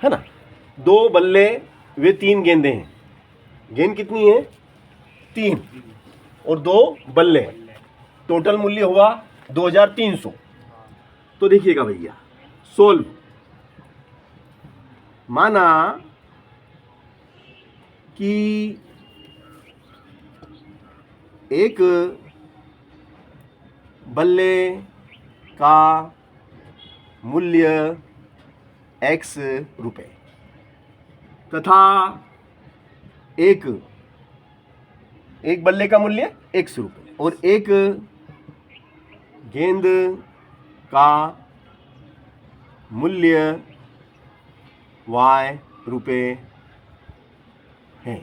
है ना। 2 बल्ले वे 3 गेंदे हैं, गेंद कितनी है 3 और 2 बल्ले, टोटल मूल्य हुआ 2300। तो देखिएगा भैया सोल्व, माना कि एक बल्ले का मूल्य x रुपए तथा एक बल्ले का मूल्य x रुपए और एक गेंद का मूल्य y रुपए है।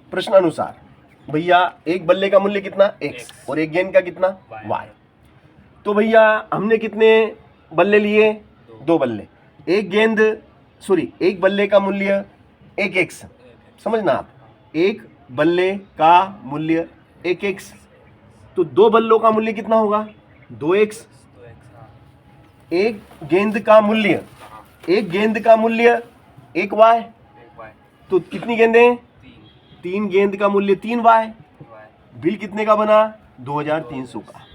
प्रश्नानुसार भैया एक बल्ले का मूल्य कितना x और एक गेंद का कितना y। तो भैया हमने कितने बल्ले लिए 2 बल्ले, एक बल्ले का मूल्य 1x, समझना आप, एक बल्ले का मूल्य 1x, तो 2 बल्लों का मूल्य कितना होगा 2x। एक गेंद का मूल्य 1y, तो कितनी गेंदें हैं 3 गेंद का मूल्य 3y। बिल कितने का बना 2300 का,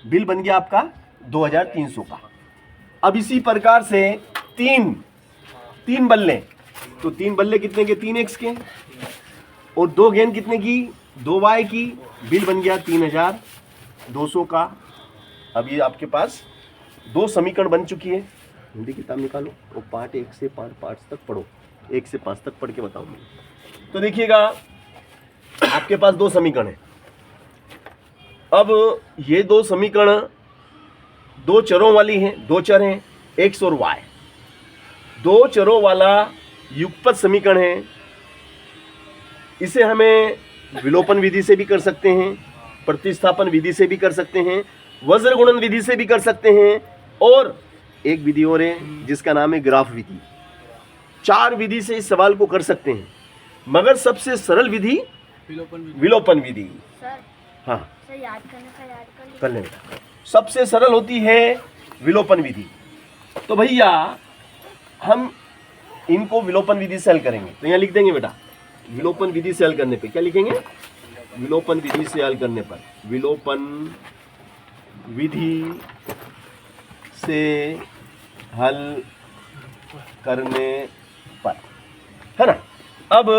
बिल बन गया आपका 2300 का। अब इसी प्रकार से 3 बल्ले, तो 3 बल्ले कितने के 3x के और 2 गेंद कितने की 2y की, बिल बन गया 3200 का। अब ये आपके पास 2 समीकरण बन चुकी है। हिंदी किताब निकालो और पार्ट 1 से पार्ट 5 तक पढ़ो, 1 से 5 तक पढ़ के बताऊंगी। तो देखिएगा आपके पास 2 समीकरण है। अब ये 2 समीकरण 2 चरों वाली हैं, 2 चर हैं x और y, 2 चरों वाला युगपत समीकरण है। इसे हमें विलोपन विधि से भी कर सकते हैं, प्रतिस्थापन विधि से भी कर सकते हैं, वज्र गुणन विधि से भी कर सकते हैं, और एक विधि और है जिसका नाम है ग्राफ विधि। 4 विधि से इस सवाल को कर सकते हैं, मगर सबसे सरल विधि विलोपन विधि। हाँ याद कर लें बेटा, सबसे सरल होती है विलोपन विधि। तो भैया हम इनको विलोपन विधि से हल करेंगे, तो यहाँ लिख देंगे बेटा विलोपन विधि से हल करने पे क्या लिखेंगे, विलोपन विधि से हल करने पर, विलोपन विधि से हल करने पर, है ना। अब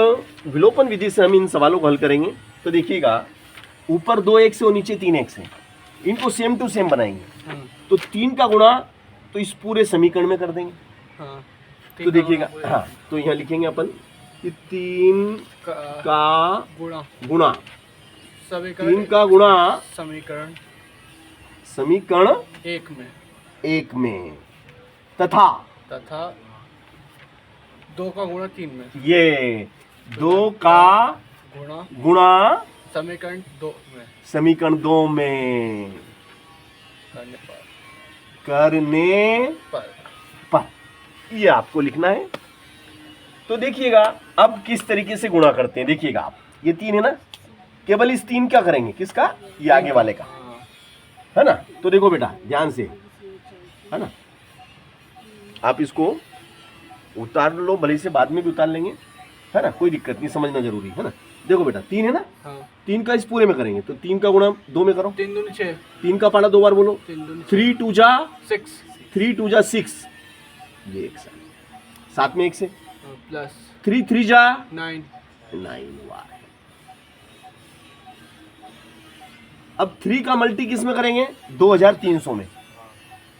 विलोपन विधि से हम इन सवालों को हल करेंगे। तो देखिएगा ऊपर 2x और नीचे 3x है, इनको सेम टू सेम बनाएंगे। तो 3 का गुणा तो इस पूरे समीकरण में कर देंगे। तो देखिएगा हाँ, तो यहाँ लिखेंगे अपन कि 3 का गुणा, 3 का गुणा समीकरण 1 में तथा 2 का गुणा 3 में, ये 2 का गुणा समीकरण 2 में करने पर ये आपको लिखना है। तो देखिएगा अब किस तरीके से गुणा करते हैं। देखिएगा आप ये 3 है ना, केवल इस 3 क्या करेंगे, किसका, ये आगे वाले का, है ना। तो देखो बेटा ध्यान से, है ना, आप इसको उतार लो, भले से बाद में भी उतार लेंगे, है ना, कोई दिक्कत नहीं, समझना जरूरी है ना। देखो बेटा 3 है ना, 3 का इस पूरे में करेंगे, तो 3 का गुणा 2 में करो, 3 दूनी 6, 3 का पाड़ा 2 बार बोलो, 3 2 जा 6, 3 2 जा 6, ये एक साथ में 1 से प्लस 3 3 जा 9 9y। अब 3 का मल्टी किस में करेंगे 2300 में,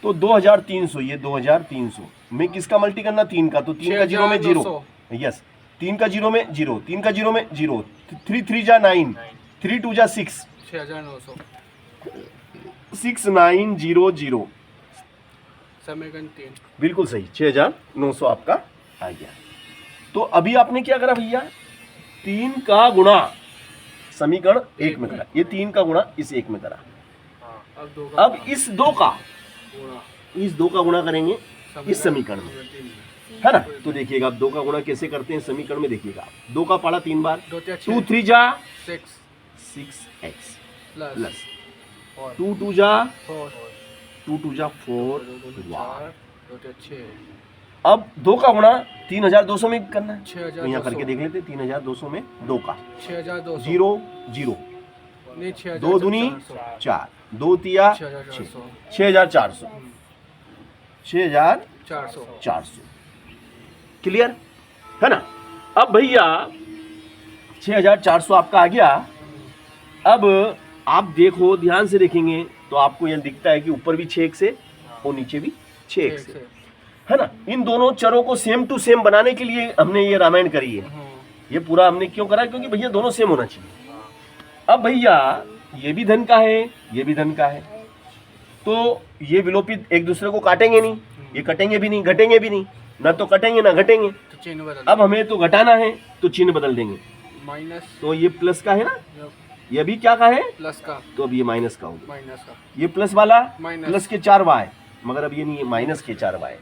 तो 2300, ये 2300 में किसका मल्टी करना 3 का, तो 3 का 0 में 0, यस 3 का 0 में 0, 3 का 0 में 0, 3 3 जा 9, 3 2 जा 6, 6900, 6900, समीकरण 3 बिल्कुल सही, 6900 आपका आ गया। तो अभी आपने क्या करा भैया, 3 का गुणा समीकरण 1 में करा, ये 3 का गुणा इस 1 में करा। अब इस 2 का गुणा करेंगे इस समीकरण में, है ना। तो देखिएगा आप 2 का गुणा कैसे करते हैं समीकरण में, देखिएगा 2 का पाड़ा 3 बार, 2 3 जा 6x प्लस, 4 2 2 जा 4 2 2 जा 4 4 2 6 अब 2 का गुणा 3200 में करना है, तो यहाँ 6200 करके देख लेते 3200 में 2 का 6200 0 0 नहीं 2 दूनी 4 2 तिया 6400 6400 6400 400 क्लियर है ना। अब भैया 6400 आपका आ गया। अब आप देखो ध्यान से देखेंगे तो आपको यह दिखता है कि ऊपर भी 6x है और नीचे भी 6x है ना। इन दोनों चरों को सेम टू सेम बनाने के लिए हमने ये रामायण करी है। ये पूरा हमने क्यों करा, क्योंकि भैया दोनों सेम होना चाहिए। अब भैया ये भी धन का है, ये भी धन का है, तो ये विलोपित एक दूसरे को काटेंगे नहीं, ये कटेंगे भी नहीं घटेंगे भी नहीं, ना तो कटेंगे ना घटेंगे। तो चिन्ह बदल अब हमें तो घटाना है तो चिन्ह बदल देंगे। माइनस तो ये प्लस का है ना, ये भी क्या का है, प्लस का तो अब ये माइनस का होगा। माइनस का ये प्लस वाला माइनस प्लस के 4y, मगर अब ये नहीं है, माइनस के 4y।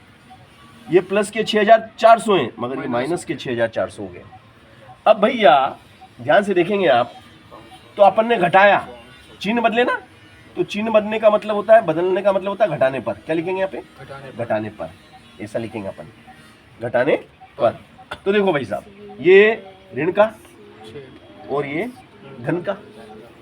ये प्लस के 6400 हैं, मगर ये माइनस के 6400 हो गए। अब भैया ध्यान से देखेंगे आप, तो अपन ने घटाया, चिन्ह बदले ना, तो चिन्ह बदलने का मतलब होता है, बदलने का मतलब होता है घटाने पर। क्या लिखेंगे यहाँ पे, घटाने पर, ऐसा लिखेंगे अपन, घटाने पर। तो देखो भाई साहब, ये ऋण का 6 और ये धन का,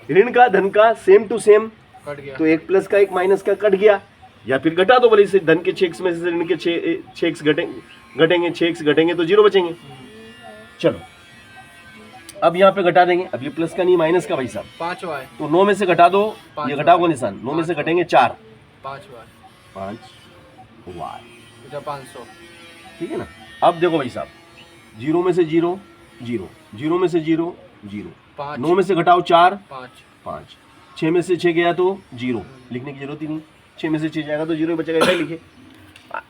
ऋण का धन का सेम टू सेम, कट गया तो एक प्लस का एक माइनस का कट गया, या फिर घटा दो भले से, धन के 6x में से ऋण के 6x घटेंगे 6x घटेंगे तो 0 बचेंगे। चलो अब यहाँ पे घटा देंगे, अब ये प्लस का नहीं माइनस का भाई साहब, 5y तो 9 में से घटा दो, पाँच ये घटाओ वाई। निशान, 9 में से घटेंगे 4 5y 5y, इधर 500 ठीक है ना। अब देखो भाई साहब, 0 में से 0 0, 0 में से 0 0, 5 9 में से घटाओ 4 5 5, 6 में से 6 गया तो 0, लिखने की जरूरत ही नहीं, 6 में से 6 जाएगा तो 0 ही बचेगा, ऐसा ही लिखे।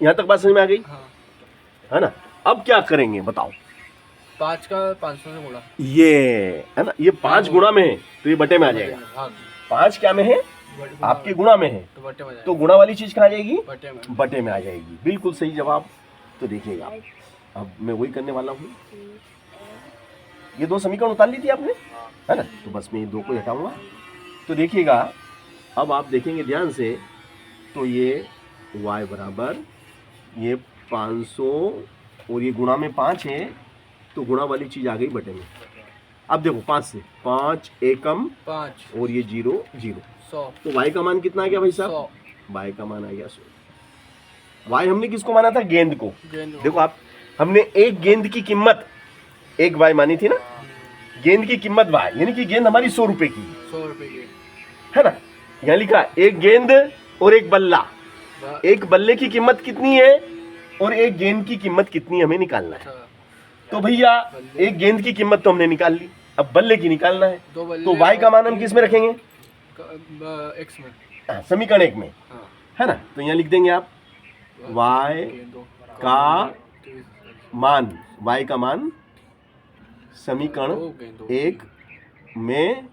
यहाँ तक बात समझ में आ गई हाँ है ना। अब क्या करेंगे बताओ, 5 का 500 से गुणा ये है ना, ये 5 गुणा में है तो ये बटे में आ जाएगा। भाग 5 क्या में है, आपके गुणा में है, तो बटे में तो गुणा वाली चीज कहाँ जाएगी, बटे में बटे में आ जाएगी। बिल्कुल सही जवाब। तो देखिएगा अब मैं वही करने वाला हूँ, ये 2 समीकरण उतार ली थी आपने, है ना, तो बस मैं ये 2 को हटाऊंगा। तो देखिएगा अब आप देखेंगे ध्यान से, तो ये y बराबर ये 500 और ये गुणा में 5 है, तो गुणा वाली चीज आ गई बटे में। अब देखो 5 से 5 एकम 5 और ये 0 0, 100 तो y का मान कितना आ गया भाई साहब, 100 y का मान आ गया 100। y हमने किसको माना था, गेंद को। गेंद देखो आप, हमने एक गेंद की कीमत 1 y मानी थी ना, गेंद की कीमत y, यानी कि गेंद हमारी 100 रुपए की 100 रुपए की है ना। यहाँ लिखा एक गेंद और एक बल्ला, एक बल्ले की कीमत कितनी है और एक गेंद की कीमत कितनी हमें निकालना है। तो भैया एक गेंद की कीमत तो हमने निकाल ली, अब बल्ले की निकालना है, दो बल्ले तो y का मान हम किस में रखेंगे, x में समीकरण 1 में, हाँ है ना। तो यहाँ लिख देंगे आप y का मान, y का मान समीकरण 1 में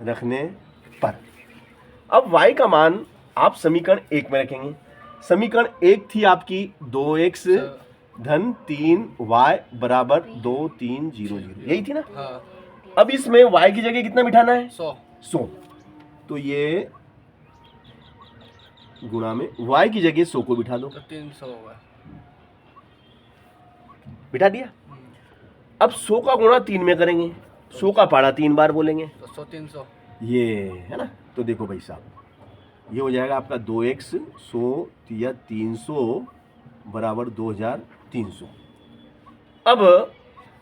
रखने पर। अब y का मान आप समीकरण 1 में रखेंगे। समीकरण 1 थी आपकी 2x धन 3y बराबर 2 3 0 0, यही थी ना। हाँ अब इसमें y की जगह कितना बिठाना है, 100 तो ये गुणा में y की जगह 100 को बिठा दो, तो 300 होगा। बिठा दिया। अब 100 का गुणा 3 में करेंगे, 100 का पाड़ा 3 बार बोलेंगे, तो 100 300 ये है ना। तो देखो भाई साहब, ये हो जाएगा आपका 2x 100 या 300 बराबर 2300।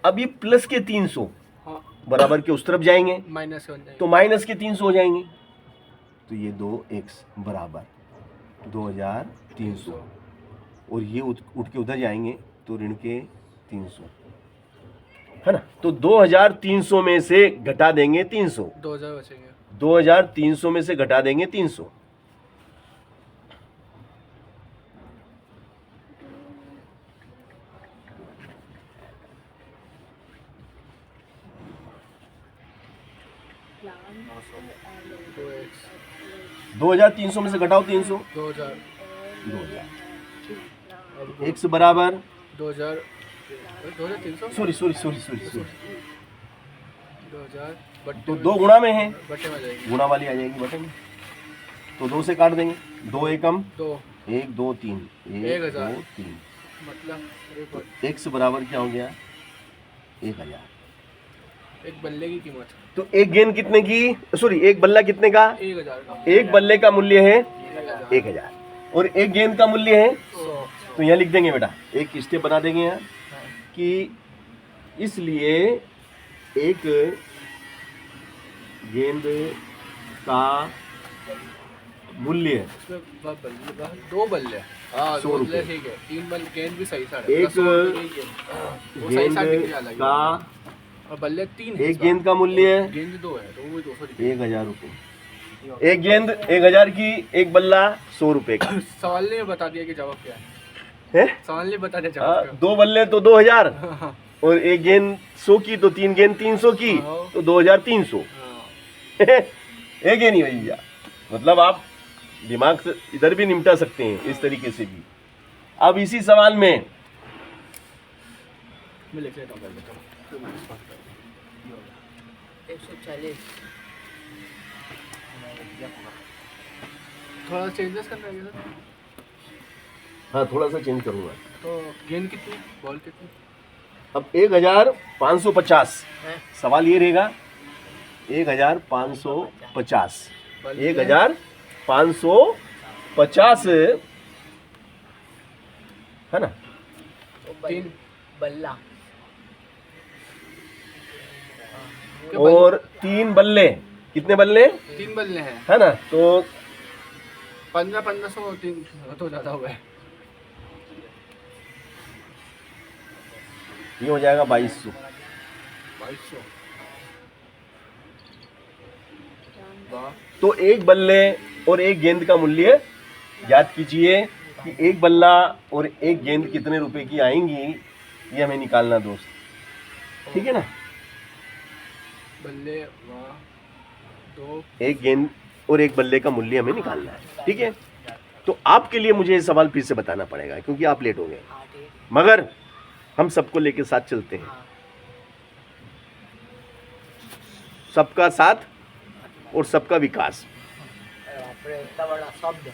अब ये प्लस के 300 हाँ बराबर के उस तरफ जाएंगे, माइनस के बन जाएगा तो माइनस के 300 हो जाएंगे, तो ये 2x बराबर 2300, और ये उठ के उधर जाएंगे तो ऋण के 300 है ना। तो 2300 में से घटा देंगे 300, 2000 बचेंगे। 2300 में से घटा देंगे 300, तो x 2300 में से घटाओ 300, 2000 2000 x बराबर 2000 2300 सॉरी 2000 बट्टे तो में- 2 गुणा में है, बट्टे में जाएगी। गुणा वाली आ जाएगी बटे में, तो 2 से काट देंगे, 2 एकम 2 1 2 3 1 1000। 2 3, मतलब x बराबर क्या हो गया 1000। एक बल्ले की कीमत तो एक गेंद कितने की, सॉरी एक बल्ला कितने का, 1000 का। एक बल्ले का मूल्य है 1000 1000 और एक गेंद का मूल्य है 100। तो यहाँ लिख देंगे बेटा, एक स्टेप बना देंगे यहाँ कि इसलिए एक गेंद का मूल्य इसमें बल्ले 2 बल्ले। हाँ 100 2 रुपये। बल्ले ठीक है, 3 बल्ले गेंद भी सही साढ़े एक 100 रुपये की गेंद। वो सही साढ़े गेंद अलग का, और बल्ले 3 है। एक गेंद का मूल्य है गेंद 2 है तो वो भी 200 1000 रुपये, एक गेंद 1000 की, एक बल्ला 100 रुपये का सवाल ने बता दिया कि जवाब क्या है। है। सवाल ने बता दिया जवाब क्या 2 बल्ले तो 2000 है। हाँ, और एक गेंद 100 की, तो 3 गेंद 300 की, तो 2300 हाँ। है कि नहीं भैया। मतलब आप दिमाग से इधर भी निपटा सकते हैं इस तरीके से भी। अब इसी सवाल में मैं लिख लेता हूँ पहले तो। 140। थोड़ा चेंजेस करना है सर। हाँ थोड़ा सा चेंज करूंगा। तो गेंद कितनी, बॉल कितनी? अब 1550 हैं? सवाल ये रहेगा 1550 बल्ले- 1550 है ना। वो तीन। बल्ला। और 3 बल्ले, कितने बल्ले 3 बल्ले हैं। है ना, तो 1500 3 तो ज़्यादा हो गए। ये हो जाएगा 2200। 2200। वाह। तो एक बल्ले और एक गेंद का मूल्य याद कीजिए कि एक बल्ला और एक गेंद कितने रुपए की आएंगी, ये हमें निकालना दोस्त, ठीक है ना। बल्ले वाह 2 एक गेंद और एक बल्ले का मूल्य हमें निकालना है, ठीक है। तो आपके लिए मुझे ये सवाल फिर से बताना पड़ेगा क्योंकि आप लेट हो गए, हाँ ठीक। मगर हम सबको लेके साथ चलते हैं। हाँ सबका साथ और सबका विकास। अरे बाप रे, इतना बड़ा शब्द।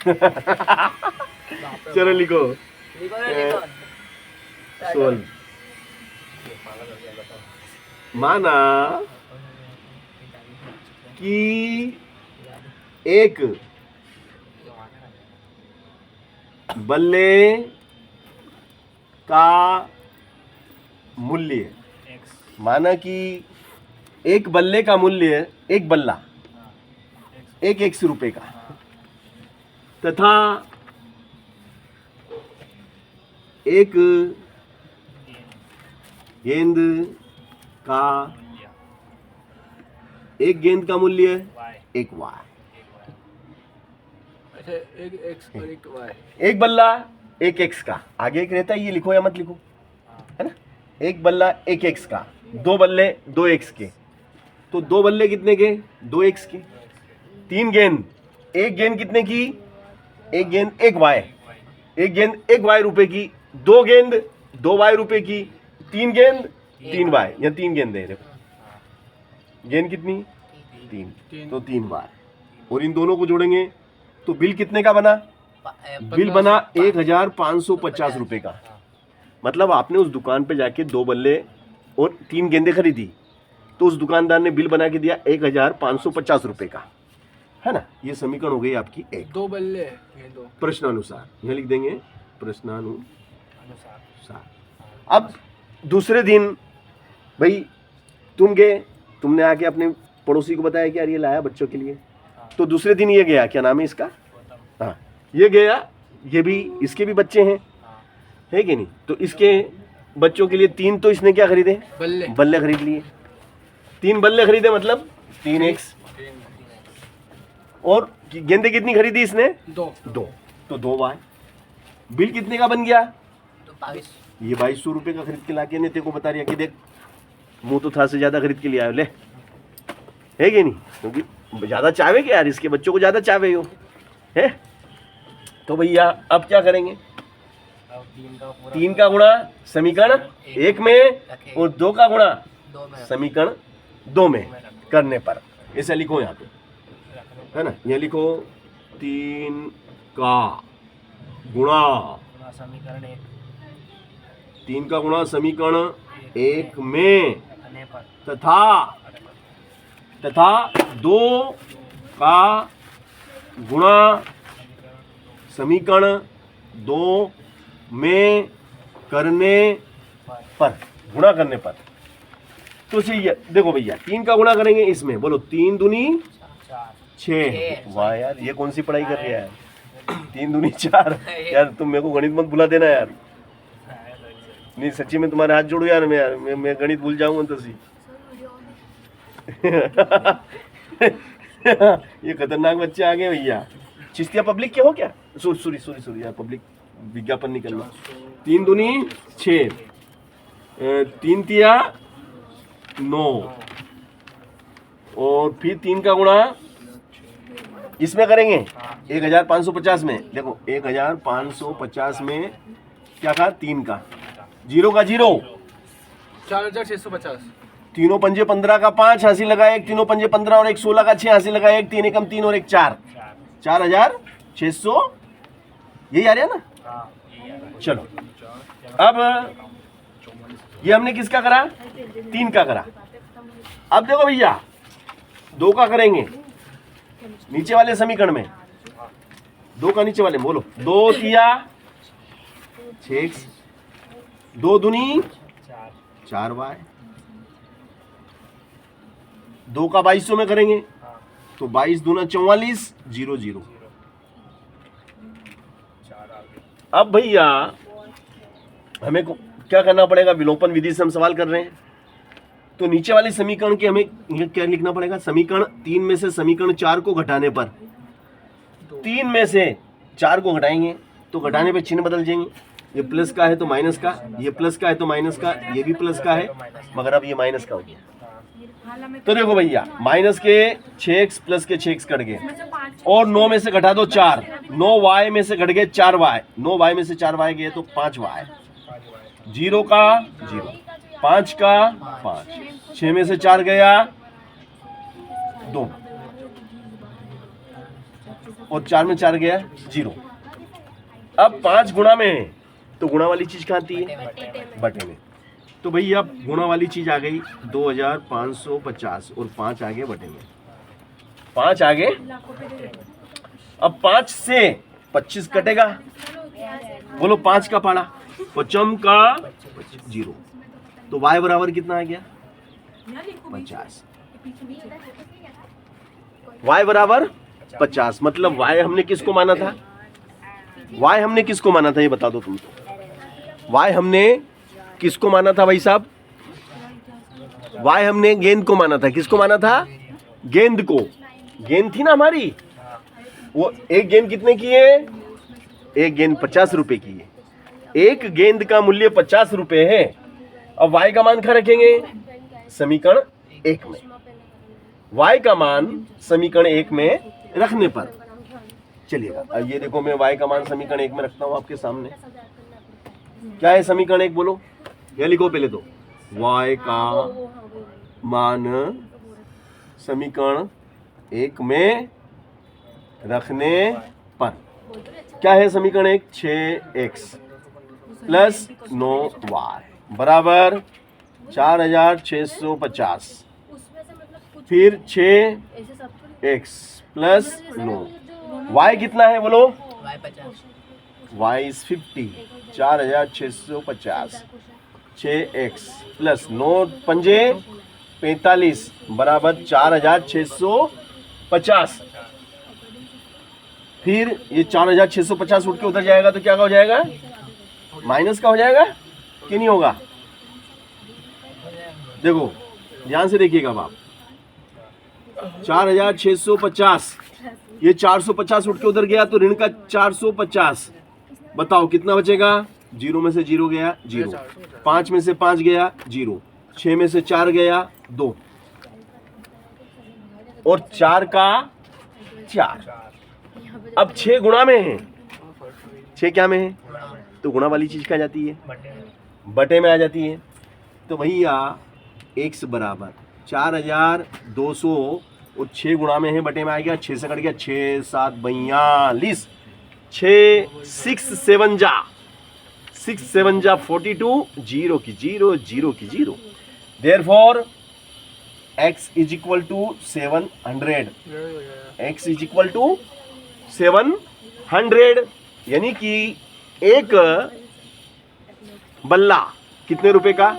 बाप रे चलो बाप। लिखो लिखो ना, लिखो। सोल। माना कि एक बल्ले का मूल्य, माना कि एक बल्ले का मूल्य, एक बल्ला 1 रुपए का, तथा एक गेंद का, एक गेंद का मूल्य 1 वाई। अच्छा, एक एक्स और एक वाई। एक बल्ला 1 एक्स का, आगे एक रहता है, ये लिखो या मत लिखो, है ना। एक बल्ला 1 एक्स का, 2 बल्ले 2 एक्स के, तो 2 बल्ले कितने के 2 एक्स के। 3 गेंद, एक गेंद कितने की, एक गेंद 1 वाई, एक गेंद 1 वाई रुपए की, 2 गेंद 2 वाई रुपए की, 3 गेंद 3 वाई, या 3 गेंद है, देखो गेंद कितनी 3, तो 3 वाई, और इन दोनों को जोड़ेंगे तो बिल कितने का बना, बिल बना 1550 रुपए का। मतलब आपने उस दुकान पे जाके 2 बल्ले और 3 गेंदें खरीदी, तो उस दुकानदार ने बिल बना के दिया 1550 रुपए का, है ना। ये समीकरण हो गई आपकी एक। 2 बल्ले ये 2 प्रश्नानुसार यहाँ लिख देंगे, प्रश्नानुसार। अब दूसरे दिन भाई तुम गए, तुमने आके अपने पड़ोसी को बताया कि यार ये लाया बच्चों के लिए, तो दूसरे दिन ये गया, क्या नाम है इसका, हाँ ये गया, ये भी, इसके भी बच्चे हैं, है कि नहीं, तो इसके बच्चों के लिए 3 तो इसने क्या खरीदे, बल्ले। बल्ले खरीद लिए। 3 बल्ले खरीदे मतलब 3 एक्स, और गेंदे कितनी खरीदी इसने 2 तो 2 वाई। बिल कितने का बन गया, तो 22। ये 2200 रुपए का खरीद के लाके ने तेरे को बता रहा कि देख मुंह तो था से ज्यादा खरीद के लिए आयो, ले, है कि नहीं, क्योंकि ज्यादा चावे कि यार इसके बच्चों को ज्यादा चावे हो, है। तो भैया अब क्या करेंगे, 3 का गुणा समीकरण 1 में और 2 का गुणा 2 में समीकरण 2 में करने पर। ऐसे लिखो यहाँ पे, है ना, ये लिखो 3 का गुणा, समीकरण 1 3 का गुणा समीकरण 1 में रखने पर तथा 2 का गुणा समीकरण 2 में करने पर, गुणा करने पर। तो सही है, देखो भैया 3 का गुणा करेंगे इसमें, बोलो 3 दूनी 6। वाह यार, ये कौन सी पढ़ाई कर रही है यार, 3 दूनी 4। यार तुम मेरे को गणित मत भुला देना यार, नहीं सच्ची में तुम्हारे हाथ जोड़ू यार, मैं गणित भूल जाऊंगा तो सी। ये खतरनाक बच्चे आ गए भैया। चिश्तिया पब्लिक के हो क्या? सॉरी यार, पब्लिक विज्ञापन नहीं करना। 3 दूनी 6, 3 तिया 9, और फिर 3 का गुणा इसमें करेंगे 1550 में। देखो 1550 में क्या कहा, 3 का 0 का 0, 4650, तीनों पंजे 15 का 5 हासिल लगा 1, तीनों पंजे 15 और 1 16 का 6 हासिल लगा 1, 3 एकम 3 और 1 4, 4600, यही आ रहा है ना। चलो अब ये हमने किसका करा, 3 का करा। अब देखो भैया 2 का करेंगे नीचे वाले समीकरण में, 2 का नीचे वाले में, बोलो 2 तिया 6, 2 दूनी 4y, 2 का 2200 में करेंगे तो 22 दूना 44, 0 0। अब भैया हमें क्या करना पड़ेगा, विलोपन विधि से हम सवाल कर रहे हैं, तो नीचे वाले समीकरण के हमें क्या लिखना पड़ेगा, समीकरण 3 में से समीकरण 4 को घटाने पर, 3 में से 4 को घटाएंगे तो घटाने पे चिन्ह बदल जाएंगे, ये प्लस का है तो माइनस का, ये प्लस का है तो माइनस का, ये भी प्लस का है मगर अब ये माइनस का हो गया। तो देखो भैया माइनस के 6x प्लस के 6x कट गए, और 9 में से घटा दो 4, 9y में से घट गए 4y, 9y में से 4y गए तो 5y, 0 का 0, 5 का 5, 6 में से 4 गया 2, और 4 में 4 गया 0। अब 5 गुणा में है तो गुणा वाली चीज कहाँ आती है, बटे में। तो भैया गुणा वाली चीज आ गई 2550 और 5 आ गए बटे में, 5 आ गए। अब 5 से 25 कटेगा, बोलो 5 का पाड़ा, 5 का 0, तो y बराबर कितना आ गया 50, y बराबर 50। मतलब y हमने किसको माना था, y हमने किसको माना था ये बता दो तुम तो, y हमने किसको माना था भाई साहब, y हमने गेंद को माना था, किसको माना था, गेंद को। गेंद थी ना हमारी, वो एक गेंद कितने की है, एक गेंद 50 रुपए की है, एक गेंद का मूल्य 50 रुपए है। अब y का मान कहाँ रखेंगे, समीकरण 1 में, y का मान समीकरण 1 में रखने पर चलिएगा। अब ये देखो मैं y का मान समीकरण 1 में रखता हूं आपके सामने, क्या है समीकरण 1 बोलो, ये लिखो पहले तो, y का मान समीकरण 1 में रखने पर क्या है समीकरण 1, 6x प्लस 9y बराबर 4650, फिर 6x प्लस 9, y कितना है बोलो, y is 50, 4650, 6x प्लस 9 पंजे 45 बराबर 4650। फिर ये 4650 उठ के उधर जाएगा तो क्या का हो जाएगा, माइनस का हो जाएगा कि नहीं होगा। देखो ध्यान से देखिएगा आप, 4650, ये 450 उठ के उधर गया तो ऋण का 450, बताओ कितना बचेगा, 0 में से 0 गया 0, 5 में से 5 गया 0, 6 में से 4 गया 2, और 4 का 4। अब 6 गुणा में है, 6 क्या में है, तो गुणा वाली चीज क्या जाती है, बटे में आ जाती है। तो भैया x बराबर 4200 और 6 गुणा में है, बटे में आ गया, 6 से कट गया, 6 7 42, 6 7 जा 42, 0 की 0, 0 की 0। Therefore x is equal to 700, x is equal to 700, यानी कि एक बल्ला कितने रुपए का?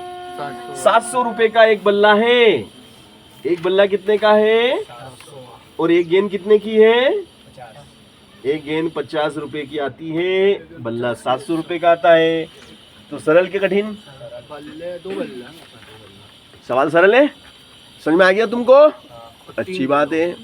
700 रुपए का एक बल्ला है। एक बल्ला कितने का है? और एक गेंद कितने की है? एक गेंद 50 रुपए की आती है, बल्ला 700 रुपए का आता है। तो सरल के कठिन? बल्ले 2 बल्ले। सवाल सरल है, समझ में आ गया तुमको? अच्छी बात है।